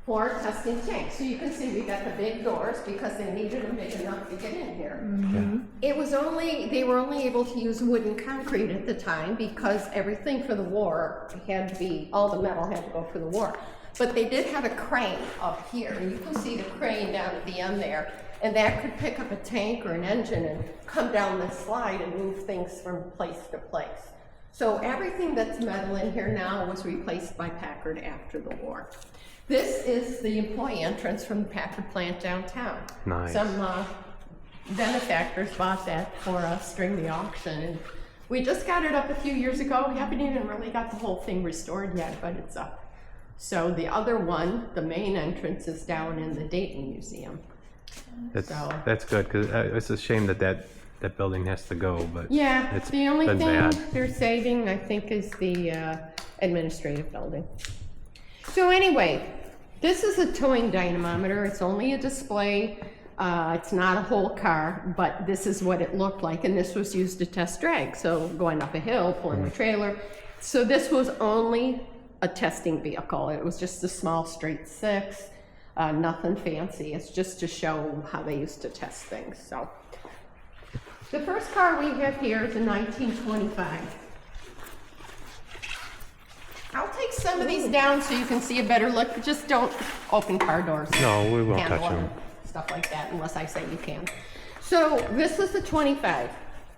for testing tanks. So you can see we got the big doors because they needed them big enough to get in here. It was they were only able to use wood and concrete at the time because everything for the war had to be, all the metal had to go for the war. But they did have a crane up here, and you can see the crane down at the end there, and that could pick up a tank or an engine and come down this slide and move things from place to place. So everything that's metal in here now was replaced by Packard after the war. This is the employee entrance from the Packard plant downtown. Nice. Some benefactors bought that for us during the auction. And we just got it up a few years ago. We haven't even really got the whole thing restored yet, but it's up. So the other one, the main entrance, is down in the Dayton Museum. That's good, because it's a shame that building has to go, but yeah, it's the only been thing bad. they're saving, I think, is the administrative building. So anyway, this is a towing dynamometer. It's only a display. It's not a whole car, but this is what it looked like, and this was used to test drag. So going up a hill, pulling a trailer. So this was only a testing vehicle. It was just a small straight six, nothing fancy. It's just to show how they used to test things. So the first car we have here is a 1925. I'll take some of these down so you can see a better look. Just don't open car doors. No, we won't Handle touch them. Stuff like that, unless I say you can. So this is the 25.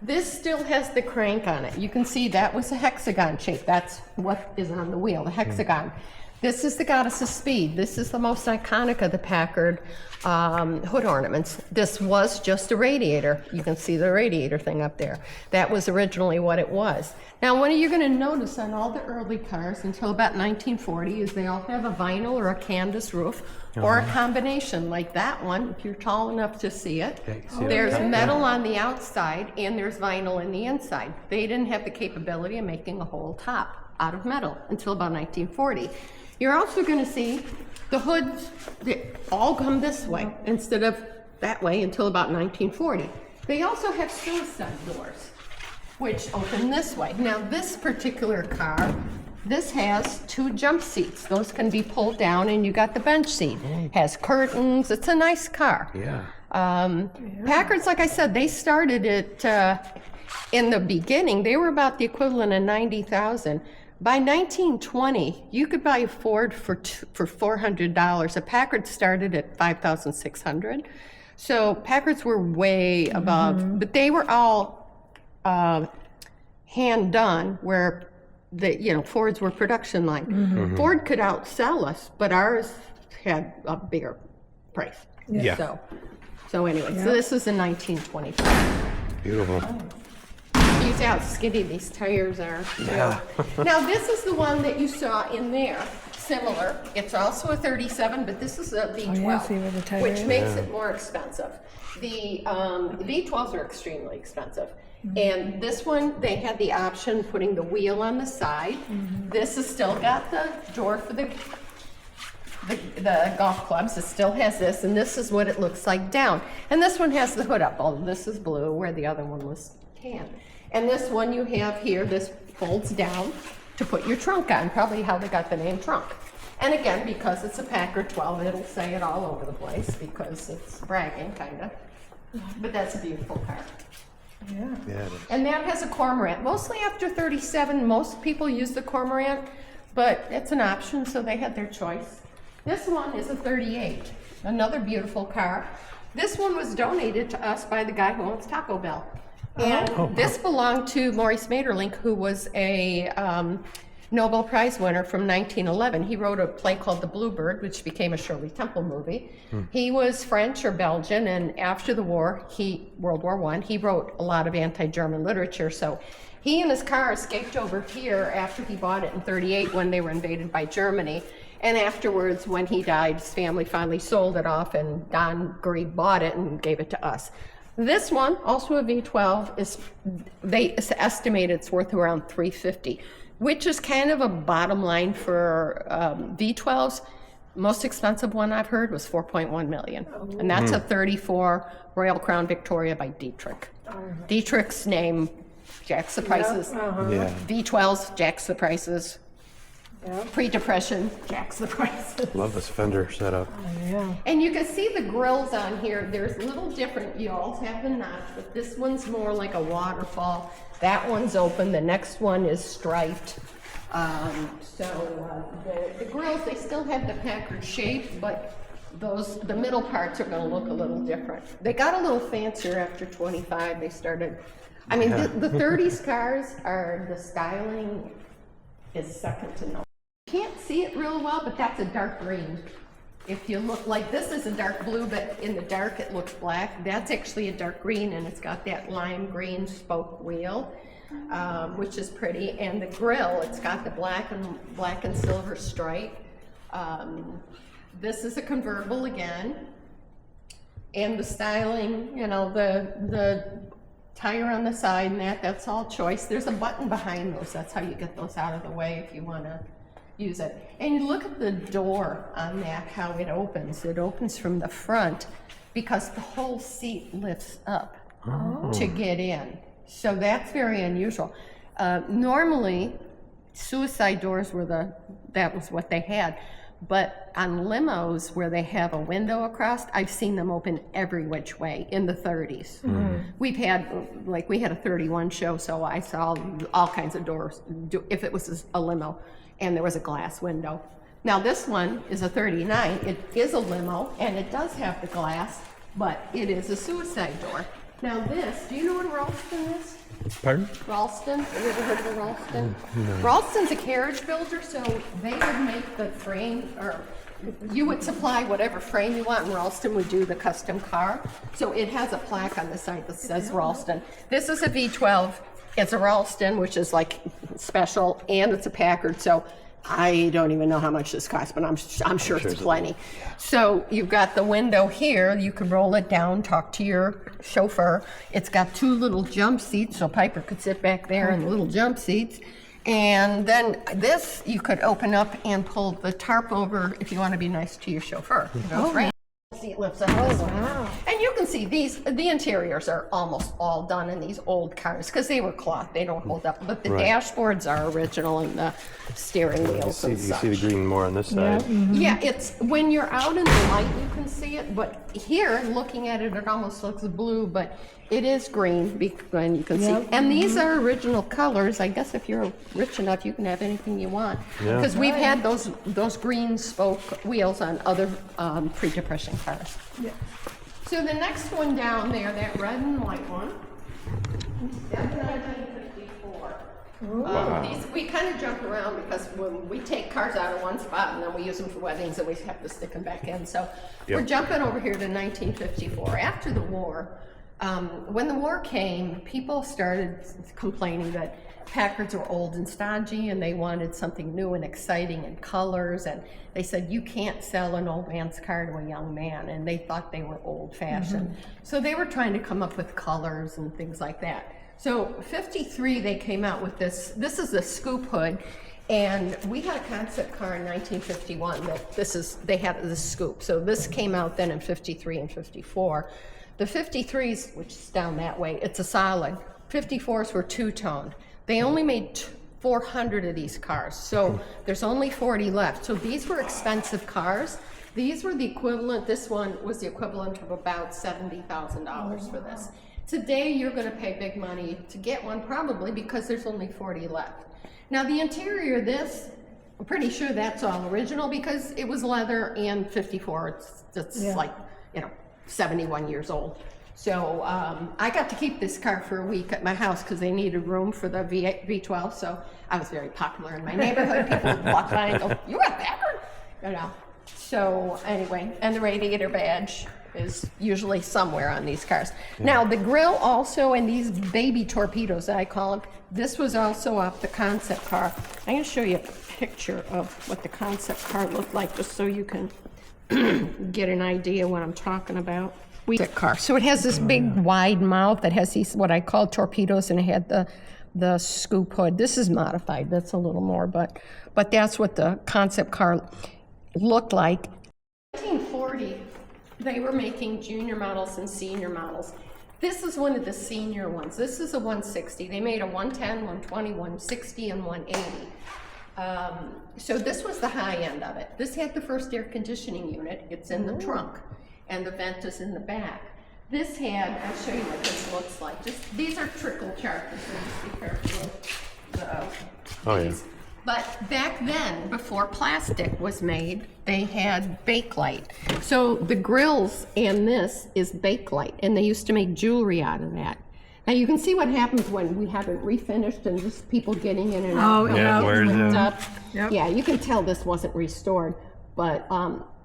This still has the crank on it. You can see that was a hexagon shape. That's what is on the wheel, the hexagon. This is the Goddess of Speed. This is the most iconic of the Packard hood ornaments. This was just a radiator. You can see the radiator thing up there. That was originally what it was. Now, what you're going to notice on all the early cars until about 1940 is they all have a vinyl or a canvas roof or a combination like that one, if you're tall enough to see it. There's metal on the outside and there's vinyl in the inside. They didn't have the capability of making a whole top out of metal until about 1940. You're also going to see the hoods they all come this way instead of that way until about 1940. They also have suicide doors, which open this way. Now this particular car, this has two jump seats. Those can be pulled down and you got the bench seat. Has curtains. It's a nice car. Yeah. Packards, like I said, they started it in the beginning. They were about the equivalent of 90,000. By 1920, you could buy a Ford for $400. A Packard started at $5,600. So Packards were way above, but they were all hand done, where Fords were production line. Ford could outsell us, but ours had a bigger price. Yeah. So anyway, so this is a 1925. Beautiful. You see how skinny these tires are. Yeah. Now this is the one that you saw in there, similar. It's also a 37, but this is a V12, see where the tire which is. makes it more expensive. The V12s are extremely expensive. And this one, they had the option putting the wheel on the side. This has still got the door for the golf clubs. It still has this, and this is what it looks like down. And this one has the hood up, although this is blue, where the other one was tan. And this one you have here, this folds down to put your trunk on, probably how they got the name trunk. And again, because it's a Packard 12, it'll say it all over the place because it's bragging, kind of. But that's a beautiful car. Yeah. Yeah, it is. And that has a cormorant. Mostly after 37, most people use the cormorant, but it's an option, so they had their choice. This one is a 38, another beautiful car. This one was donated to us by the guy who owns Taco Bell. And this belonged to Maurice Maeterlinck, who was a Nobel Prize winner from 1911. He wrote a play called The Bluebird, which became a Shirley Temple movie. He was French or Belgian, and after the war, World War I, he wrote a lot of anti-German literature. So he and his car escaped over here after he bought it in 38 when they were invaded by Germany. And afterwards, when he died, his family finally sold it off, and Don Grieb bought it and gave it to us. This one, also a V12, they estimate it's worth around $350, which is kind of a bottom line for V12s. Most expensive one I've heard was $4.1 million, and that's a 34 Royal Crown Victoria by Dietrich. Dietrich's name jacks the prices. Yeah. V12s jacks the prices. Pre-depression jacks the prices. Love this fender setup. And you can see the grills on here. There's a little different. You all have the notch, but this one's more like a waterfall. That one's open. The next one is striped. The grills, they still have the Packard shape, but the middle parts are going to look a little different. They got a little fancier after 25. They started. I mean, the 30s cars the styling is second to none. Can't see it real well, but that's a dark green. If you look like this is a dark blue, but in the dark it looks black. That's actually a dark green, and it's got that lime green spoke wheel, which is pretty. And the grille, it's got the black and silver stripe. This is a convertible again, and the styling, you know, the tire on the side and that's all choice. There's a button behind those. That's how you get those out of the way if you want to use it. And you look at the door on that, how it opens. It opens from the front because the whole seat lifts up to get in. So that's very unusual. Normally, suicide doors that was what they had. But on limos where they have a window across, I've seen them open every which way in the 30s. We had a 31 show, so I saw all kinds of doors if it was a limo and there was a glass window. Now this one is a 39. It is a limo and it does have the glass, but it is a suicide door. Now this, do you know what a Ralston is? Pardon? Ralston? Have you ever heard of a Ralston? No. Ralston's a carriage builder, so they would make the frame, or you would supply whatever frame you want, and Ralston would do the custom car. So it has a plaque on the side that says Ralston. This is a V12. It's a Ralston, which is like special, and it's a Packard. So I don't even know how much this costs, but I'm sure it's plenty. So you've got the window here. You can roll it down, talk to your chauffeur. It's got two little jump seats, so Piper could sit back there in the little jump seats. And then this, you could open up and pull the tarp over if you want to be nice to your chauffeur. Seat lifts up this way. And you can see the interiors are almost all done in these old cars because they were cloth, they don't hold up, but the dashboards are original and the steering wheels and such. You see the green more on this side. Yeah, it's when you're out in the light you can see it, but here looking at it, it almost looks blue, but it is green, and you can see. And these are original colors. I guess if you're rich enough, you can have anything you want. Because we've had those green spoke wheels on other pre-depression cars. So the next one down there, that red and white one, that's 1954. These, we kind of jump around because when we take cars out of one spot and then we use them for weddings and we have to stick them back in. So we're jumping over here to 1954. After the war, when the war came, people started complaining that Packards were old and stodgy and they wanted something new and exciting and colors, and they said you can't sell an old man's car to a young man, and they thought they were old-fashioned. So they were trying to come up with colors and things like that. So 53 they came out with this is the scoop hood, and we had a concept car in 1951 that they had this scoop. So this came out then in 53 and 54. The 53s, which is down that way, it's a solid. 54s were two-toned. They only made 400 of these cars, so there's only 40 left. So these were expensive cars. These were the equivalent, this one was the equivalent of about $70,000 for this. Today, you're gonna pay big money to get one probably because there's only 40 left. Now the interior of this, I'm pretty sure that's all original because it was leather and 54, it's like, 71 years old. So I got to keep this car for a week at my house because they needed room for the V12. So I was very popular in my neighborhood. People would walk by and go, "You got Packard?" So anyway, and the radiator badge is usually somewhere on these cars. Now the grill also, and these baby torpedoes I call them, this was also off the concept car. I'm going to show you a picture of what the concept car looked like just so you can get an idea what I'm talking about. Car. So it has this big wide mouth that has these what I call torpedoes, and it had the scoop hood. This is modified. That's a little more, but that's what the concept car looked like. In 1940, they were making junior models and senior models. This is one of the senior ones. This is a 160. They made a 110, 120, 160, and 180. So this was the high end of it. This had the first air conditioning unit. It's in the trunk, and the vent is in the back. This had, I'll show you what this looks like. Just these are trickle charts, so just be careful with these. But back then, before plastic was made, they had Bakelite. So the grills and this is Bakelite, and they used to make jewelry out of that. Now you can see what happens when we have it refinished and just people getting in and out. Yeah, where's Up. Yeah, you can tell this wasn't restored. But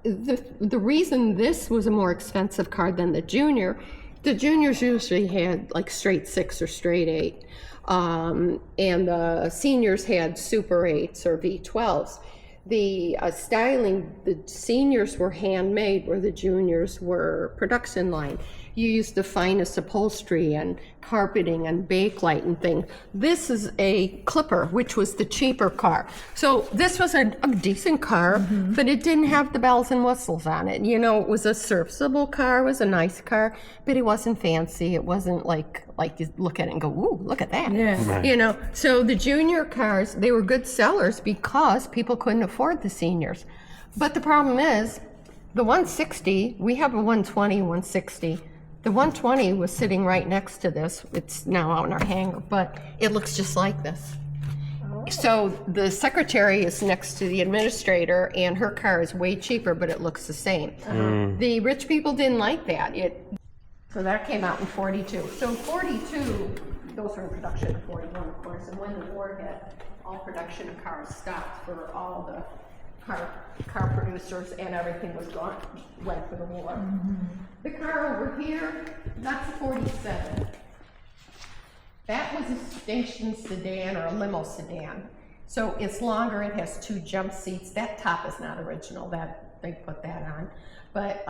the reason this was a more expensive car than the juniors usually had like straight 6 or straight 8. And the seniors had Super 8s or V12s. The styling, the seniors were handmade, where the juniors were production line. You used the finest upholstery and carpeting and Bakelite and things. This is a Clipper, which was the cheaper car. So this was a decent car, but it didn't have the bells and whistles on it. You know, it was a serviceable car, it was a nice car, but it wasn't fancy. It wasn't like you look at it and go, ooh, look at that. Yeah. Right. You know, so the junior cars, they were good sellers because people couldn't afford the seniors. But the problem is, the 160, we have a 120, 160. The 120 was sitting right next to this. It's now out in our hangar, but it looks just like this. So the secretary is next to the administrator, and her car is way cheaper, but it looks the same. The rich people didn't like that. So that came out in 42. So in 42, those were in production in 41, of course, and when the war hit, all production of cars stopped for all the car producers, and everything was gone, went for the war. The car over here, that's a 47. That was a station sedan or a limo sedan. So it's longer, it has 2 jump seats. That top is not original, that they put that on. But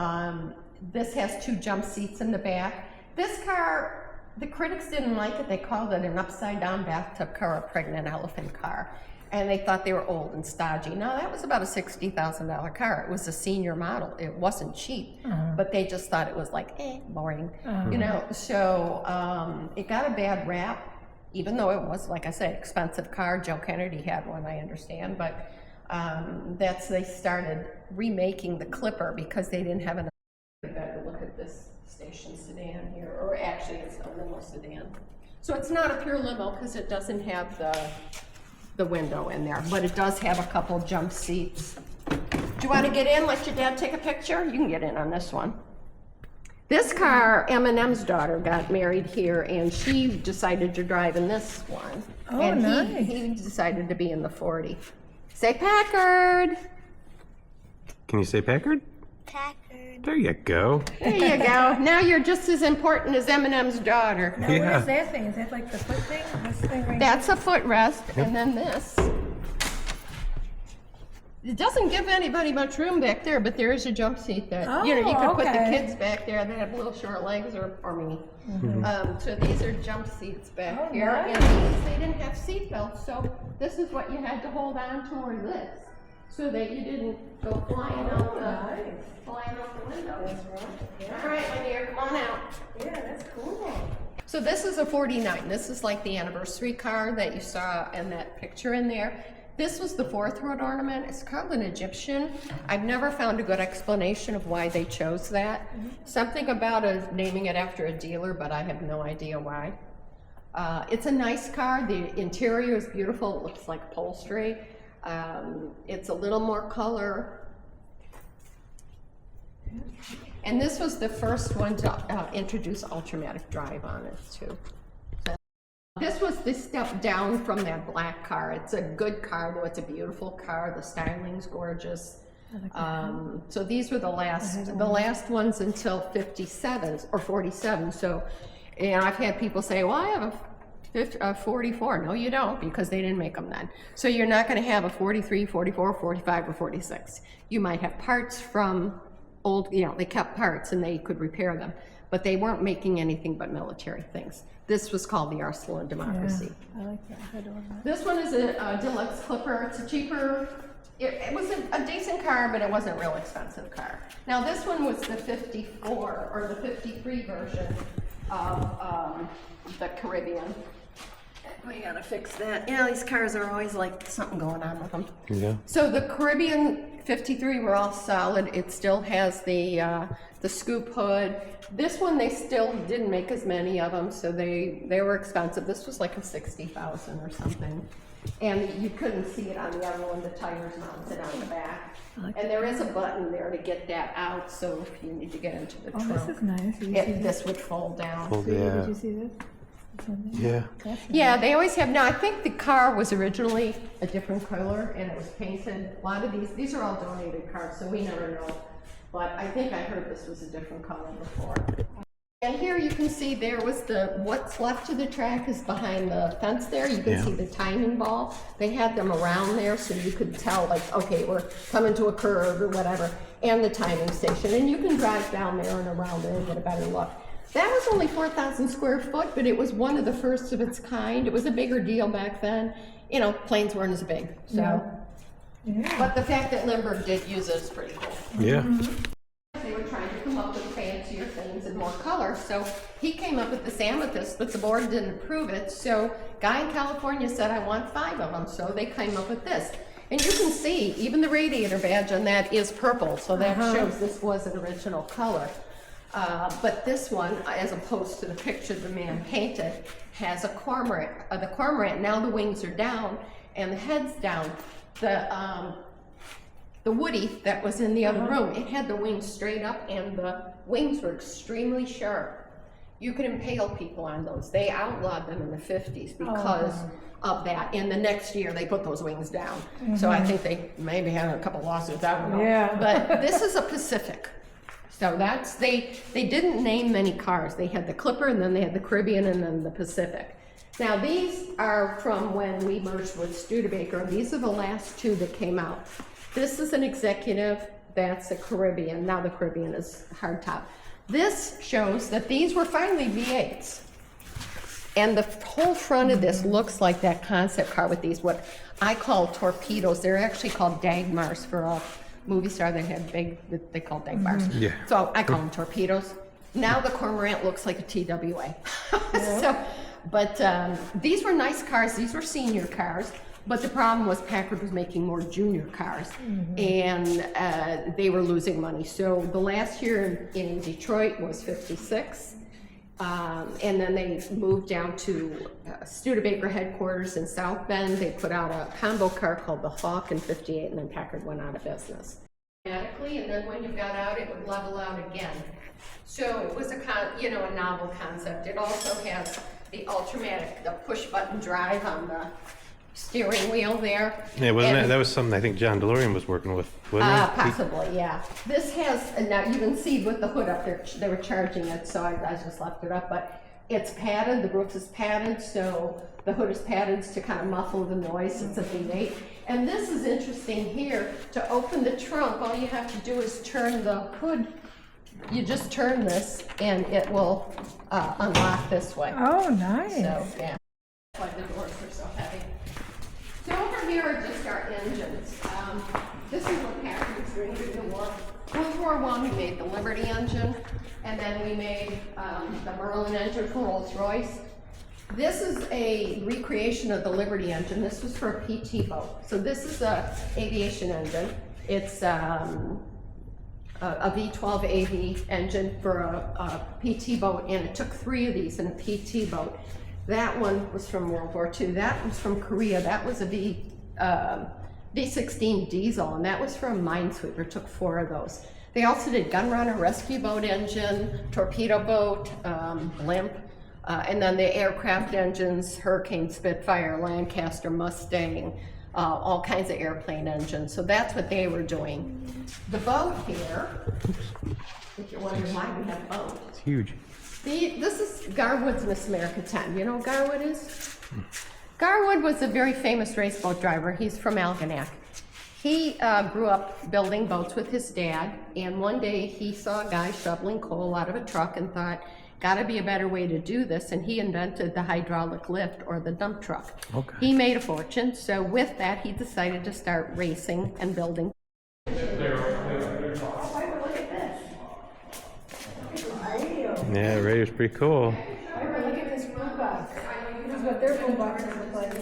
this has 2 jump seats in the back. This car, the critics didn't like it. They called it an upside down bathtub car, a pregnant elephant car. And they thought they were old and stodgy. Now that was about a $60,000 car. It was a senior model. It wasn't cheap, but they just thought it was like, boring, you know. So it got a bad rap, even though it was, like I said, expensive car. Joe Kennedy had one, I understand, but they started remaking the Clipper because they didn't have enough. Better look at this station sedan here, or actually it's a limo sedan. So it's not a pure limo because it doesn't have the window in there, but it does have a couple jump seats. Do you want to get in, let your dad take a picture? You can get in on this one. This car, Eminem's daughter got married here, and she decided to drive in this one. Oh, and nice. he decided to be in the 40. Say Packard. Can you say Packard? Packard. There you go. There you go. Now you're just as important as Eminem's daughter. Now, what is that thing? Is that like the foot thing? This thing right That's a footrest, and then this. It doesn't give anybody much room back there, but there is a jump seat that, you could put the okay. kids back there that have little short legs, or me. So these are jump seats back here, nice. and these, they didn't have seat belts, so this is what you had to hold on to, or this, so that you didn't go flying out the window. That's right. Yeah. All right, my dear, come on out. Yeah, that's cool. So this is a 49. This is like the anniversary car that you saw in that picture in there. This was the 4-throat ornament. It's called an Egyptian. I've never found a good explanation of why they chose that. Something about naming it after a dealer, but I have no idea why. It's a nice car. The interior is beautiful. It looks like upholstery. It's a little more color. And this was the first one to introduce Ultramatic drive on it too. So this was the step down from that black car. It's a good car, though. It's a beautiful car. The styling's gorgeous. So these were the last ones until 57 or 47. So, and I've had people say, well, I have a 44. No, you don't, because they didn't make them then. So you're not going to have a 43, 44, 45, or 46. You might have parts from old, they kept parts and they could repair them, but they weren't making anything but military things. This was called the Arsenal of Democracy. I like that. I don't know. This one is a deluxe Clipper. It's a cheaper, it was a decent car, but it wasn't a real expensive car. Now this one was the 54 or the 53 version of the Caribbean. We gotta fix that. You know, these cars are always like something going on with them. Yeah. So the Caribbean 53 were all solid. It still has the scoop hood. This one they still didn't make as many of them, so they were expensive. This was like a 60,000 or something, and you couldn't see it on the other one. The tires mounted on the back, and there is a button there to get that out. So if you need to get into the Oh, trunk, this is nice. Did you see this? this would fold down. Fold, Did yeah. you see this? This one there? Yeah. That's Yeah, they always have. Now, I think the car was originally a different color and it was painted. A lot of these are all donated cars, so we never know. But I think I heard this was a different color before. And here you can see there was what's left of the track is behind the fence there. You can Yeah. see the timing ball. They had them around there so you could tell, like, okay, we're coming to a curve or whatever, and the timing station. And you can drive down there and around there and get a better look. That was only 4,000 square foot, but it was one of the first of its kind. It was a bigger deal back then. You know, planes weren't as big, so. Yeah. But the fact that Lindbergh did use it is pretty cool. Yeah. They were trying to come up with fancier things and more color, so he came up with this amethyst, but the board didn't approve it. So guy in California said, I want 5 of them, so they came up with this. And you can see, even the radiator badge on that is purple, so that shows this was an original color. But this one, as opposed to the picture the man painted, has a cormorant. The cormorant, now the wings are down and the head's down. The Woody that was in the other room, it had the wings straight up and the wings were extremely sharp. You could impale people on those. They outlawed them in the 50s because of that. And the next year they put those wings down. So I think they maybe had a couple lawsuits, I don't know. Yeah. But this is a Pacific. So that's, they didn't name many cars. They had the Clipper and then they had the Caribbean and then the Pacific. Now these are from when we merged with Studebaker. These are the last 2 that came out. This is an executive, that's a Caribbean. Now the Caribbean is hardtop. This shows that these were finally V8s. And the whole front of this looks like that concept car with these, what I call torpedoes. They're actually called Dagmars for a movie star that had big, they call Dagmars. Yeah. So I call them torpedoes. Now the Cormorant looks like a TWA. So, but these were nice cars. These were senior cars. But the problem was Packard was making more junior cars, and they were losing money. So the last year in Detroit was 56, and then they moved down to Studebaker headquarters in South Bend. They put out a combo car called the Hawk in 58, and then Packard went out of business. Automatically, and then when you got out, it would level out again. So it was a novel concept. It also has the Ultramatic, the push-button drive on the steering wheel there. Yeah, wasn't that was something I think John DeLorean was working with, wasn't it? Possibly, yeah. This has, and now you can see with the hood up there, they were charging it, so I just left it up, but it's padded, the roof is padded, so the hood is padded to kind of muffle the noise. It's a V8. And this is interesting here. To open the trunk, all you have to do is turn the hood. You just turn this, and it will unlock this way. Oh, nice. So, yeah. That's why the doors are so heavy. So over here are just our engines. This is what Packard was doing during the war. World War I, we made the Liberty engine, and then we made the Merlin engine for Rolls-Royce. This is a recreation of the Liberty engine. This was for a PT boat. So this is a aviation engine. It's a V12 AV engine for a PT boat, and it took 3 of these in a PT boat. That one was from World War II. That was from Korea. That was a V16 diesel, and that was from Minesweeper. Took 4 of those. They also did gunrunner, rescue boat engine, torpedo boat, blimp, and then the aircraft engines, Hurricane, Spitfire, Lancaster, Mustang, all kinds of airplane engines. So that's what they were doing. The boat here, if you're wondering why we have a boat. It's huge. This is Garwood's Miss America 10. You know what Garwood is? Garwood was a very famous race boat driver. He's from Algonac. He grew up building boats with his dad, and one day he saw a guy shoveling coal out of a truck and thought, gotta be a better way to do this, and he invented the hydraulic lift or the dump truck. Okay. He made a fortune, so with that he decided to start racing and building. Yeah, Raider's pretty cool. Look at this robot. what their toolboxes look like.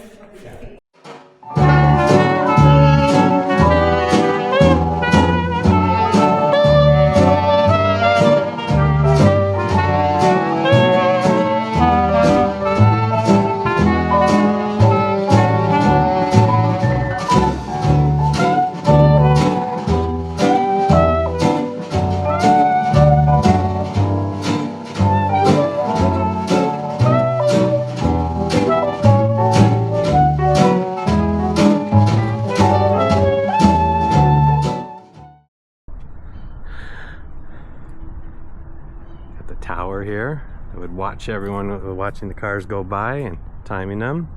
Got the tower here. I would watch everyone watching the cars go by and timing them.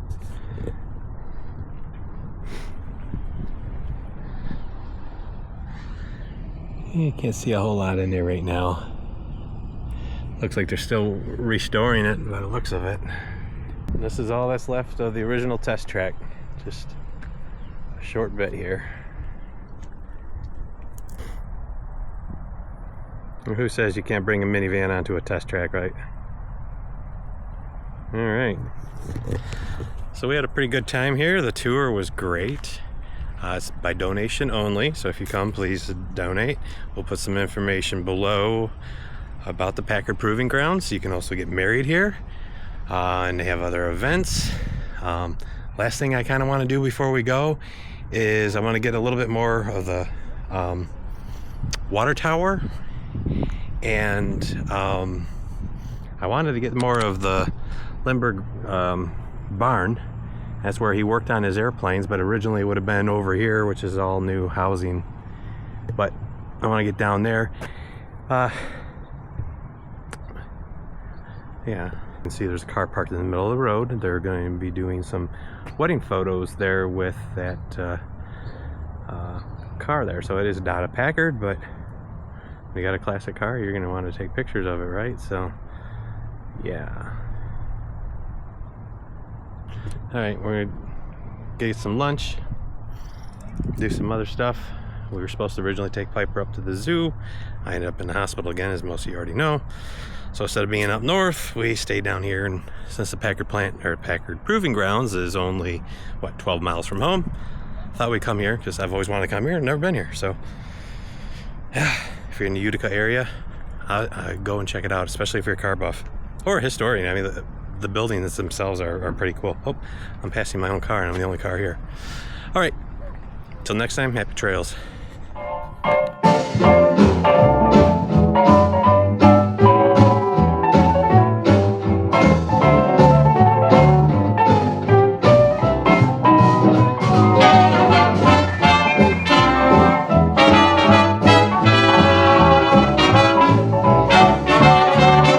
You can't see a whole lot in there right now. Looks like they're still restoring it by the looks of it. And this is all that's left of the original test track. Just a short bit here. And who says you can't bring a minivan onto a test track, right? All right. So we had a pretty good time here. The tour was great. It's by donation only, so if you come, please donate. We'll put some information below about the Packard Proving Grounds. You can also get married here, and they have other events. Last thing I kind of want to do before we go is I want to get a little bit more of the water tower, and I wanted to get more of the Lindbergh barn. That's where he worked on his airplanes, but originally it would have been over here, which is all new housing. But I want to get down there. Yeah, you can see there's a car parked in the middle of the road. They're going to be doing some wedding photos there with that car there. So it is not a Packard, but when you got a classic car, you're going to want to take pictures of it, right? So, yeah. All right, we're gonna get some lunch, do some other stuff. We were supposed to originally take Piper up to the zoo. I ended up in the hospital again, as most of you already know. So instead of being up north, we stayed down here. And since the Packard plant, or Packard Proving Grounds, is only, what, 12 miles from home, thought we'd come here because I've always wanted to come here and never been here. So, yeah, if you're in the Utica area, go and check it out, especially if you're a car buff or a historian. I mean, the buildings themselves are pretty cool. Oh, I'm passing my own car and I'm the only car here. All right, till next time, happy trails.